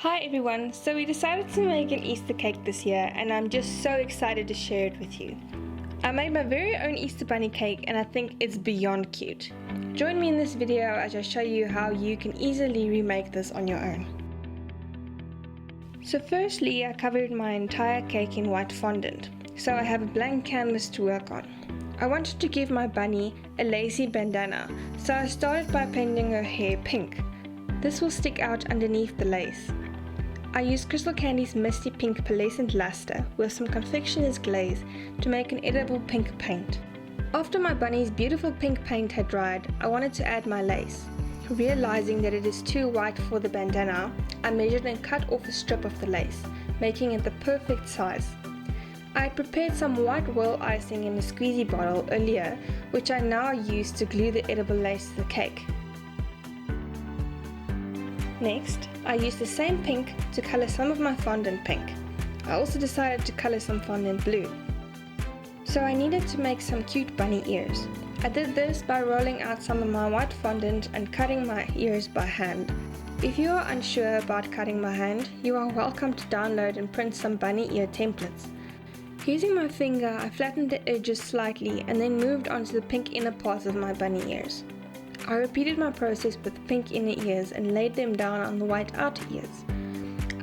Hi everyone, so we decided to make an Easter cake this year and I'm just so excited to share it with you. I made my very own Easter bunny cake and I think it's beyond cute. Join me in this video as I show you how you can easily remake this on your own. So firstly, I covered my entire cake in white fondant, so I have a blank canvas to work on. I wanted to give my bunny a lacy bandana, so I started by painting her hair pink. This will stick out underneath the lace. I used Crystal Candy's Misty Pink Pearlescent Luster with some confectioner's glaze to make an edible pink paint. After my bunny's beautiful pink paint had dried, I wanted to add my lace. Realizing that it is too white for the bandana, I measured and cut off a strip of the lace, making it the perfect size. I had prepared some white royal icing in a squeezy bottle earlier, which I now use to glue the edible lace to the cake. Next, I used the same pink to colour some of my fondant pink. I also decided to colour some fondant blue. So I needed to make some cute bunny ears. I did this by rolling out some of my white fondant and cutting my ears by hand. If you are unsure about cutting by hand, you are welcome to download and print some bunny ear templates. Using my finger, I flattened the edges slightly and then moved on to the pink inner parts of my bunny ears. I repeated my process with the pink inner ears and laid them down on the white outer ears.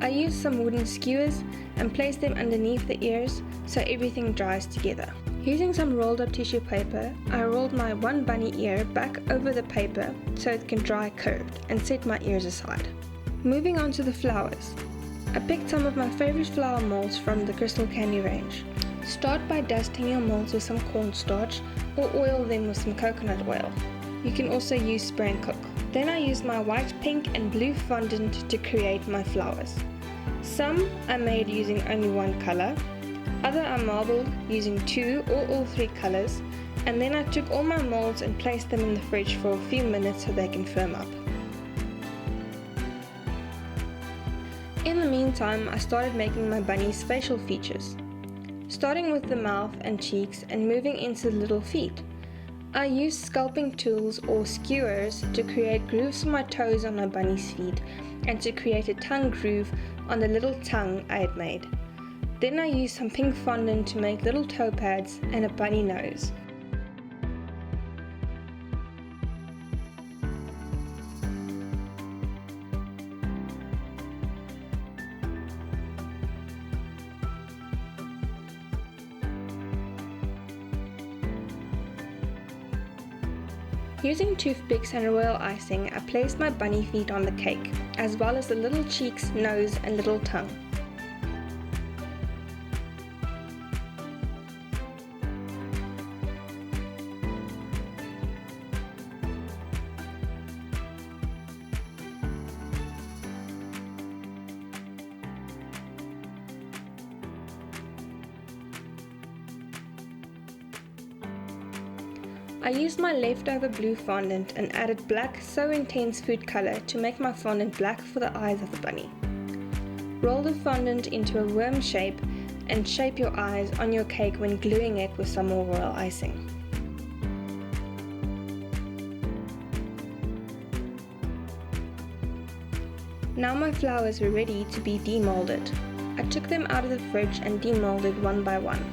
I used some wooden skewers and placed them underneath the ears so everything dries together. Using some rolled up tissue paper, I rolled my one bunny ear back over the paper so it can dry curved and set my ears aside. Moving on to the flowers. I picked some of my favorite flower molds from the Crystal Candy range. Start by dusting your molds with some cornstarch or oil them with some coconut oil. You can also use spray and cook. Then I used my white, pink and blue fondant to create my flowers. Some I made using only one color, other I marbled using two or all three colors, and then I took all my molds and placed them in the fridge for a few minutes so they can firm up. In the meantime, I started making my bunny's facial features, starting with the mouth and cheeks and moving into the little feet. I used sculpting tools or skewers to create grooves for my toes on my bunny's feet and to create a tongue groove on the little tongue I had made. Then I used some pink fondant to make little toe pads and a bunny nose. Using toothpicks and royal icing, I placed my bunny feet on the cake, as well as the little cheeks, nose and little tongue. I used my leftover blue fondant and added black So Intense food color to make my fondant black for the eyes of the bunny. Roll the fondant into a worm shape and shape your eyes on your cake when gluing it with some more royal icing. Now my flowers were ready to be demolded. I took them out of the fridge and demolded one by one.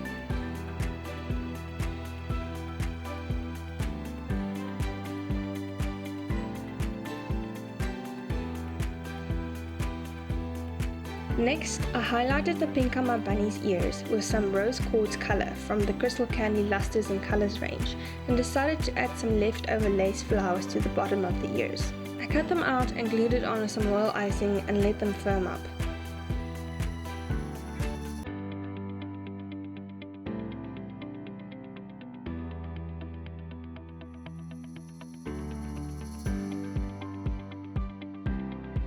Next, I highlighted the pink on my bunny's ears with some rose quartz color from the Crystal Candy Lusters and Colors range and decided to add some leftover lace flowers to the bottom of the ears. I cut them out and glued it on with some royal icing and let them firm up.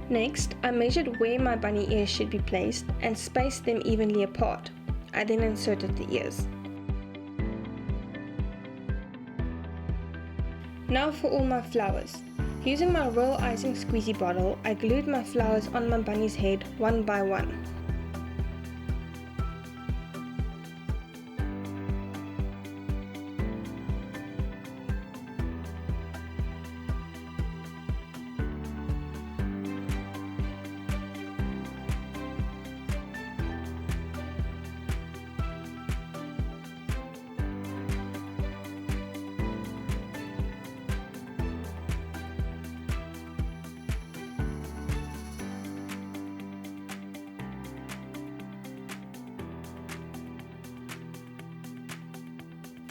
Next, I measured where my bunny ears should be placed and spaced them evenly apart. I then inserted the ears. Now for all my flowers. Using my royal icing squeezy bottle, I glued my flowers on my bunny's head one by one.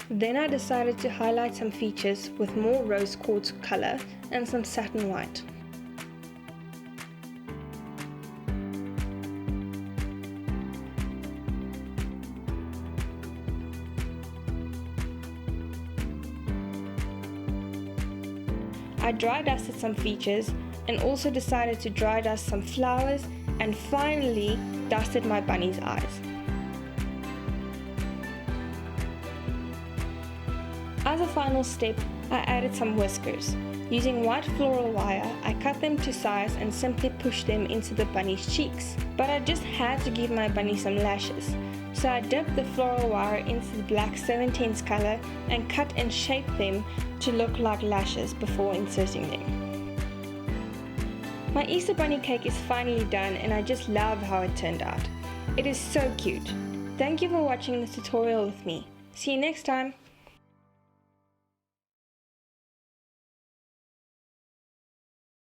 Then I decided to highlight some features with more rose quartz color and some satin white. I dry dusted some features and also decided to dry dust some flowers and finally dusted my bunny's eyes. As a final step, I added some whiskers. Using white floral wire, I cut them to size and simply pushed them into the bunny's cheeks. But I just had to give my bunny some lashes. So I dipped the floral wire into the black 7/10 color and cut and shaped them to look like lashes before inserting them. My Easter bunny cake is finally done and I just love how it turned out. It is so cute. Thank you for watching this tutorial with me. See you next time.